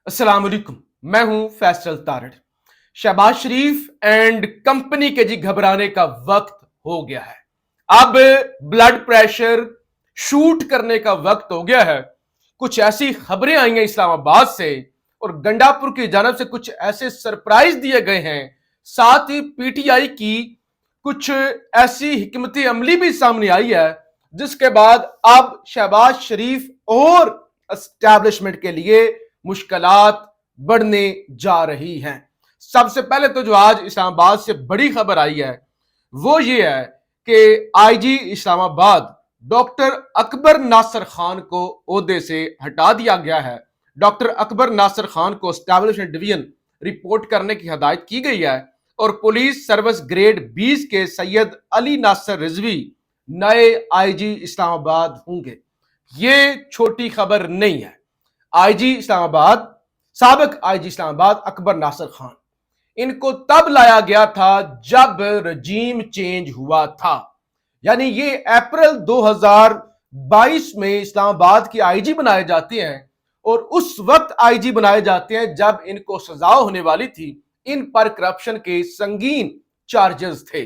अस्सलाम वालेकुम। मैं हूं फैसल तारड़। शहबाज शरीफ एंड कंपनी के जी घबराने का वक्त हो गया है। अब ब्लड प्रेशर शूट करने का वक्त हो गया है। कुछ ऐसी खबरें आई हैं इस्लामाबाद से और गंडापुर की जानब से कुछ ऐसे सरप्राइज दिए गए हैं। साथ ही पीटीआई की कुछ ऐसी हिकमत अमली भी सामने आई है जिसके बाद अब शहबाज शरीफ और एस्टैब्लिशमेंट के लिए मुश्किलात बढ़ने जा रही हैं। सबसे पहले तो जो आज इस्लामाबाद से बड़ी खबर आई है वो ये है कि आईजी इस्लामाबाद डॉक्टर अकबर नासिर खान को ओहदे से हटा दिया गया है। डॉक्टर अकबर नासिर खान को एस्टैब्लिशमेंट डिवीजन रिपोर्ट करने की हदायत की गई है और पुलिस सर्विस ग्रेड 20 के सैयद अली नासिर रिजवी नए आईजी इस्लामाबाद होंगे। ये छोटी खबर नहीं है। आईजी इस्लामाबाद, साबिक आईजी इस्लामाबाद अकबर नासिर खान, इनको तब लाया गया था जब रजीम चेंज हुआ था। यानी ये अप्रैल 2022 में इस्लामाबाद की आईजी बनाए जाते हैं और उस वक्त आईजी बनाए जाते हैं जब इनको सजा होने वाली थी। इन पर करप्शन के संगीन चार्जेस थे।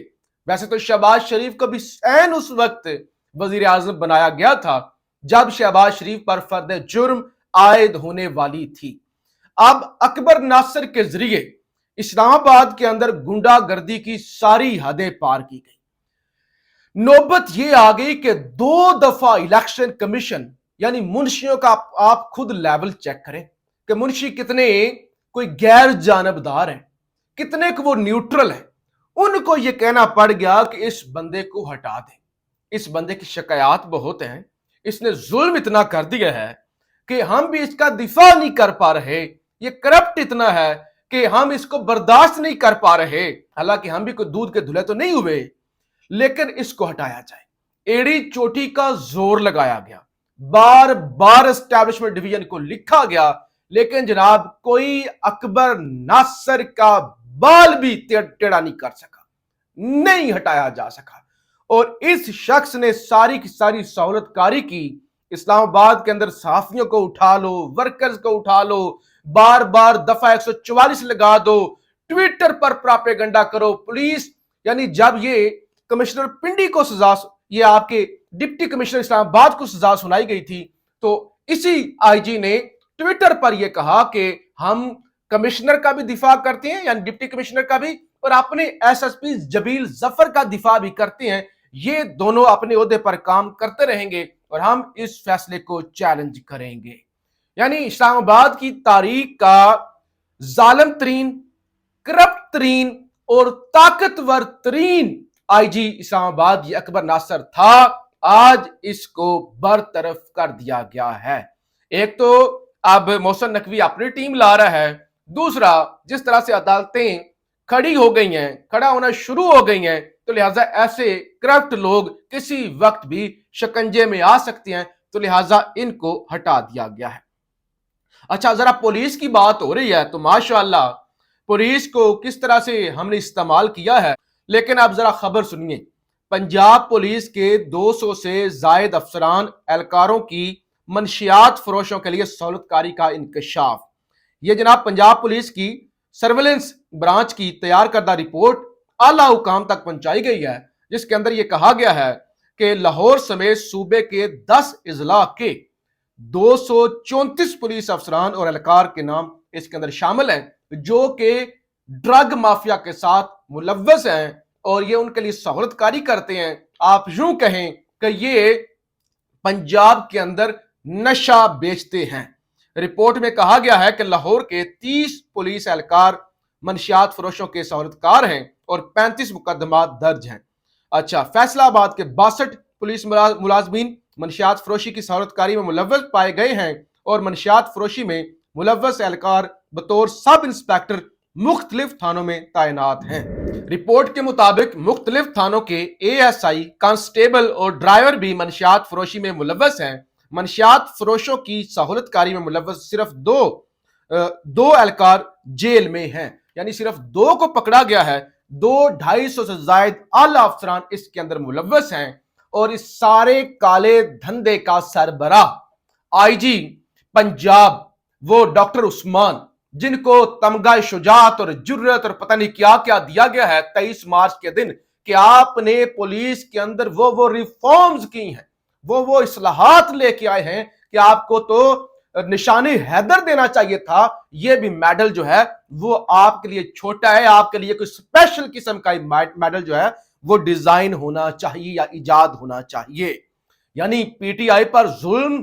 वैसे तो शहबाज शरीफ को भी ऐन उस वक्त वजीर आजम बनाया गया था जब शहबाज शरीफ पर फर्द जुर्म आयद होने वाली थी। अब अकबर नासिर के जरिए इस्लामाबाद के अंदर गुंडागर्दी की सारी हदें पार की गई। नौबत यह आ गई कि 2 दफा इलेक्शन कमीशन यानी मुंशियों का आप खुद लेवल चेक करें कि मुंशी कितने कोई गैर जानबदार है, कितने को वो न्यूट्रल है। उनको यह कहना पड़ गया कि इस बंदे को हटा दें, इस बंदे की शिकायत बहुत हैं, इसने जुल्म इतना कर दिया है कि हम भी इसका दिफा नहीं कर पा रहे, ये करप्ट इतना है कि हम इसको बर्दाश्त नहीं कर पा रहे। हालांकि हम भी कोई दूध के धुले तो नहीं हुए, लेकिन इसको हटाया जाए। एड़ी चोटी का जोर लगाया गया, बार बार एस्टैब्लिशमेंट डिवीजन को लिखा गया, लेकिन जनाब कोई अकबर नासिर का बाल भी टेढ़ा नहीं कर सका, नहीं हटाया जा सका। और इस शख्स ने सारी की सारी सहूलतकारी की। इस्लामाबाद के अंदर सहाफियों को उठा लो, वर्कर्स को उठा लो, बार बार दफा 144 लगा दो, ट्विटर पर प्रोपेगेंडा करो। पुलिस यानी जब ये कमिश्नर पिंडी को सजा, ये आपके डिप्टी कमिश्नर इस्लामाबाद को सजा सुनाई गई थी, तो इसी आईजी ने ट्विटर पर यह कहा कि हम कमिश्नर का भी दिफा करते हैं, यानी डिप्टी कमिश्नर का भी, और अपने एसएसपी जबील जफर का दिफा भी करते हैं। ये दोनों अपने ओहदे पर काम करते रहेंगे और हम इस फैसले को चैलेंज करेंगे। यानी इस्लामाबाद की तारीख का जालिम तरीन, करप्ट तरीन और ताकतवर तरीन आईजी इस्लामाबाद ये अकबर नासिर था। आज इसको बरतरफ कर दिया गया है। एक तो अब मोहसिन नकवी अपनी टीम ला रहा है, दूसरा जिस तरह से अदालतें खड़ी हो गई हैं, खड़ा होना शुरू हो गई हैं, तो लिहाजा ऐसे करप्ट लोग किसी वक्त भी शिकंजे में आ सकते हैं, तो लिहाजा इनको हटा दिया गया है। अच्छा, जरा पुलिस की बात हो रही है तो माशाअल्लाह पुलिस को किस तरह से हमने इस्तेमाल किया है। लेकिन आप जरा खबर सुनिए, पंजाब पुलिस के 200 से जायद अफसरान एहलकारों की मंशियात फरोशों के लिए सहूलतकारी का इंकशाफ। यह जनाब पंजाब पुलिस की सर्वेलेंस ब्रांच की तैयार करदा रिपोर्ट आला हुकाम तक पहुंचाई गई है, जिसके अंदर यह कहा गया है कि लाहौर समेत सूबे के 10 इजला के 234 पुलिस अफसरान और एहलकार के नाम इसके अंदर शामिल हैं जो कि ड्रग माफिया के साथ मुलव्वस हैं और ये उनके लिए सहूलतकारी करते हैं। आप यूं कहें कि ये पंजाब के अंदर नशा बेचते हैं। रिपोर्ट में कहा गया है कि लाहौर के 30 पुलिस एहलकार मंशियात फरोशों के सहूलतकार हैं और 35 मुकदमात दर्ज हैं। अच्छा, फैसलाबाद के 62 पुलिस मुलाजमीन मंशियात फरोशी की सहूलतकारी में मुलव्वस पाए गए हैं और मंशियात फरोशी में मुलव्वस एहलकार बतौर सब इंस्पेक्टर मुख्तलिफ थानों में तैनात हैं। रिपोर्ट के मुताबिक मुख्तलिफ थानों के एएसआई, कांस्टेबल और ड्राइवर भी मंशियात फरोशी में मुलव्वस हैं। मंशियात फरोशों की सहूलतकारी में मुलव्वस सिर्फ दो एहलकार जेल में हैं, यानी सिर्फ 2 को पकड़ा गया है। 200-250 से जायद आला अफसरान इसके अंदर मुलव्वस हैं और इस सारे काले धंधे का सरबराह आईजी पंजाब वो डॉक्टर उस्मान, जिनको तमगा शुजात और जुर्रत और पता नहीं क्या क्या दिया गया है 23 मार्च के दिन, कि आपने पुलिस के अंदर वो रिफॉर्म्स की हैं, वो इस्लाहात लेके आए हैं कि आपको तो निशानी हैदर देना चाहिए था। ये भी मेडल जो है वो आपके लिए छोटा है, आपके लिए कोई स्पेशल किस्म का मेडल जो है वो डिजाइन होना चाहिए या इजाद होना चाहिए। यानी पीटीआई पर जुल्म,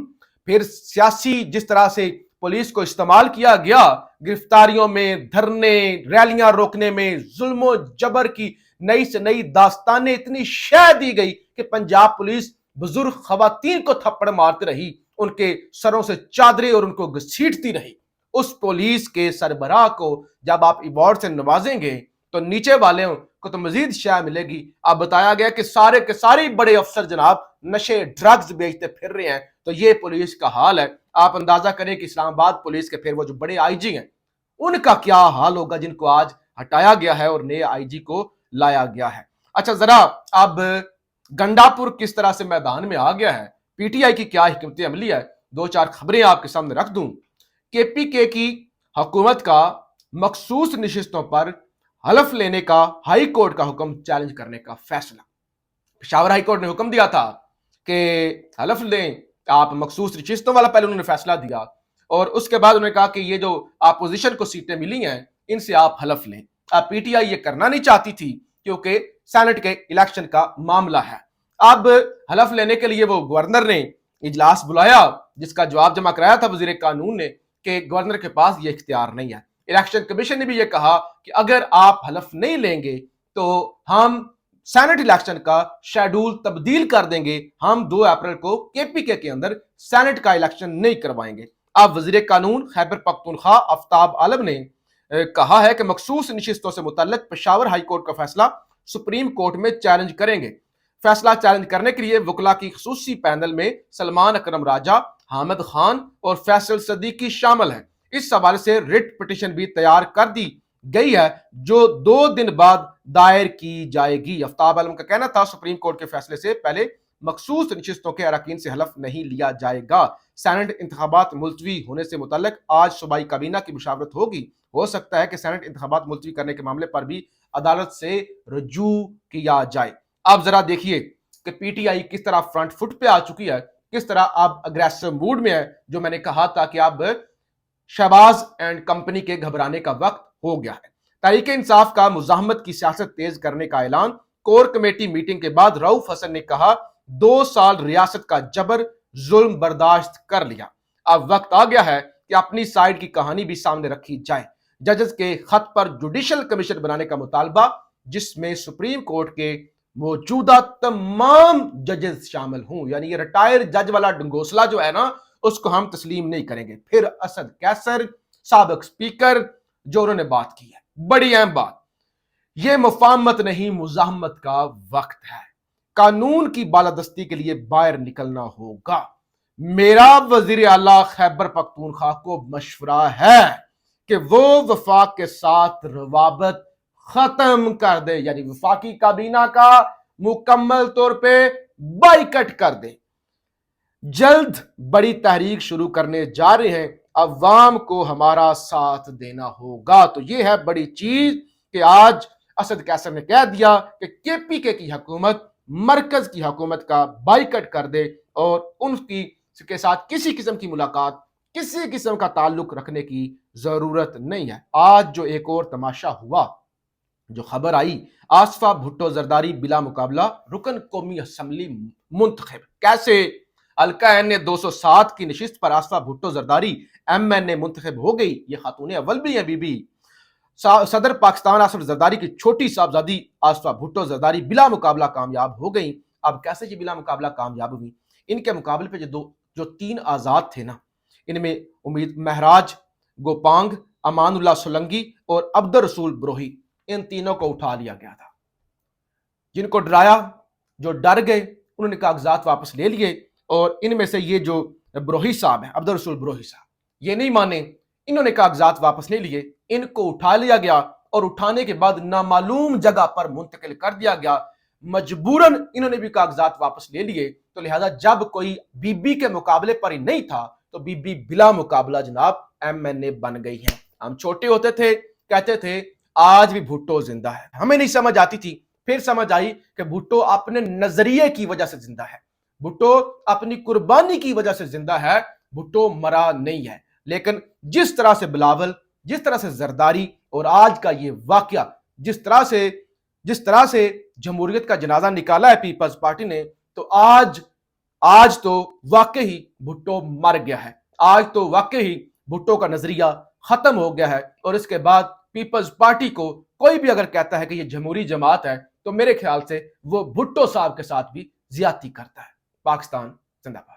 फिर सियासी जिस तरह से पुलिस को इस्तेमाल किया गया, गिरफ्तारियों में, धरने, रैलियां रोकने में, जुल्म जबर की नई से नई दास्तानें इतनी शह दी गई कि पंजाब पुलिस बुजुर्ग खवातीन को थप्पड़ मारती रही, उनके सरों से चादरें और उनको घसीटती रही। उस पुलिस के सरबराह को जब आप अवार्ड से नवाजेंगे तो नीचे वालों को तो मजीद शय मिलेगी। अब बताया गया कि सारे के सारे बड़े अफसर जनाब नशे ड्रग्स बेचते फिर रहे हैं, तो ये पुलिस का हाल है। आप अंदाजा करें कि इस्लामाबाद पुलिस के फिर वो जो बड़े आईजी हैं उनका क्या हाल होगा, जिनको आज हटाया गया है और नए आईजी को लाया गया है। अच्छा, जरा अब गंडापुर किस तरह से मैदान में आ गया है, पीटीआई की क्या हिकमत अमली है, दो चार खबरें आपके सामने रख दूं। केपीके की हुकूमत का मखसूस नशिस्तों पर हलफ लेने का हाई कोर्ट का हुक्म चैलेंज करने का फैसला। पेशावर हाई कोर्ट ने हुक्म दिया था कि हलफ लें आप, मखसूस नशिस्तों वाला पहले उन्होंने फैसला दिया और उसके बाद उन्होंने कहा कि ये जो अपोजिशन को सीटें मिली हैं इनसे आप हलफ लें। अब पीटीआई ये करना नहीं चाहती थी क्योंकि सेनेट के इलेक्शन का मामला है। अब हलफ लेने के लिए वो गवर्नर ने इजलास बुलाया, जिसका जवाब जमा कराया था वजीर कानून ने कि गवर्नर के पास ये इख्तियार नहीं है। इलेक्शन कमीशन ने भी ये कहा कि अगर आप हलफ नहीं लेंगे तो हम सेनेट इलेक्शन का शेड्यूल तब्दील कर देंगे, हम 2 अप्रैल को केपीके के अंदर सेनेट का इलेक्शन नहीं करवाएंगे। अब वजीर कानून खैबर पख्तूनख्वा आफ्ताब आलम ने कहा है कि मखसूस नशिस्तों से मुतल्लिक पेशावर हाई कोर्ट का फैसला सुप्रीम कोर्ट में चैलेंज करेंगे। फैसला चैलेंज करने के लिए वकला की खसूसी पैनल में सलमान अकरम राजा, हामिद खान और फैसल सदीकी शामिल हैं। इस हवाले से रिट पिटीशन भी तैयार कर दी गई है जो 2 दिन बाद दायर की जाएगी। आफ्ताब आलम का कहना था सुप्रीम कोर्ट के फैसले से पहले मखसूस नशिस्तों के अरकान से हलफ नहीं लिया जाएगा। सेनेट इंतखाबात मुलतवी होने से मुतल्लिक आज सूबाई काबीना की मुशावरत होगी। हो सकता है कि सेनेट इंतखाबात मुलतवी करने के मामले पर भी अदालत से रजू किया जाए। अब जरा देखिए कि पीटीआई किस तरह फ्रंट फुट पे आ चुकी है, किस तरह अब अग्रेसिव मूड में है। जो मैंने कहा था कि अब शहबाज एंड कंपनी के घबराने का वक्त हो गया है। तहरीक इंसाफ का मुजाहमत की सियासत तेज करने का ऐलान। कोर कमेटी मीटिंग के बाद रऊफ हसन ने कहा 2 साल रियासत का जबर जुल्म बर्दाश्त कर लिया, अब वक्त आ गया है कि अपनी साइड की कहानी भी सामने रखी जाए। जजेस के खत पर जुडिशल कमीशन बनाने का मुतालबा, जिसमें सुप्रीम कोर्ट के मौजूदा तमाम जजेस शामिल हों। यानी ये रिटायर्ड जज वाला डंगोसला जो है ना, उसको हम तस्लीम नहीं करेंगे। फिर असद कैसर साबिक स्पीकर जो उन्होंने बात की है, बड़ी अहम बात, यह मुफाहमत नहीं मुजाहमत का वक्त है। कानून की बालादस्ती के लिए बाहर निकलना होगा। मेरा वजीर आला खैबर पख्तूनख्वा को मशवरा है कि वो वफाक के साथ रवाबत खत्म कर दे, यानी वफाकी काबीना का मुकम्मल तौर पे बाइकट कर दे। जल्द बड़ी तहरीक शुरू करने जा रहे हैं, अवाम को हमारा साथ देना होगा। तो यह है बड़ी चीज कि आज असद कैसर ने कह दिया कि केपीके की हुकूमत मरकज की हुकूमत का बाइकट कर दे और उनकी के साथ किसी किस्म की मुलाकात, किसी किस्म का ताल्लुक रखने की जरूरत नहीं है। आज जो एक और तमाशा हुआ, जो खबर आई, आसफा भुट्टो जरदारी बिला मुकाबला रुकन कौमी असम्बली मुंतखब। कैसे? हल्का एन ए 207 की नशिस्त पर आसफा भुट्टो जरदारी एमएनए मुंतखब हो गई। ये खातून अव्वल भी है बीबी। सदर पाकिस्तान आसफ जरदारी की छोटी साहबजादी आसफा भुट्टो जरदारी बिला मुकाबला कामयाब हो गई। अब कैसे ये बिला मुकाबला कामयाब हुई? इनके मुकाबले पे जो 3 आजाद थे ना, इनमें उम्मीद महराज गोपांग, अमानुल्लाह सोलंकी और अब्दुल रसूल ब्रोही, इन तीनों को उठा लिया गया था। जिनको डराया, जो डर गए, उन्होंने कागजात वापस ले लिए और इनमें से ये जो ब्रोही साहब है, अब्दुल रसूल ब्रोही साहब, ये नहीं माने, इन्होंने कागजात वापस नहीं लिए, इनको उठा लिया गया और उठाने के बाद नामालूम जगह पर मुंतकिल कर दिया गया। मजबूरन इन्होंने भी कागजात वापस ले लिए। तो लिहाजा जब कोई बीबी के मुकाबले पर ही नहीं था तो बीबी बिला मुकाबला जनाब MNA बन गई हैं। हम छोटे होते थे, कहते थे आज भी भुट्टो जिंदा है, हमें नहीं समझ आती थी, फिर समझ आई कि भुट्टो अपने नजरिए की वजह से जिंदा है, भुट्टो अपनी कुर्बानी की वजह से जिंदा है, भुट्टो मरा नहीं है। लेकिन जिस तरह से बिलावल, जिस तरह से जरदारी और आज का ये वाकया, जिस तरह से जमहूरियत का जनाजा निकाला है पीपल्स पार्टी ने, तो आज तो वाकई भुट्टो मर गया है, आज तो वाकई भुट्टो का नजरिया खत्म हो गया है। और इसके बाद पीपल्स पार्टी को कोई भी अगर कहता है कि ये जमहूरी जमात है, तो मेरे ख्याल से वो भुट्टो साहब के साथ भी ज्यादती करता है। पाकिस्तान जिंदाबाद।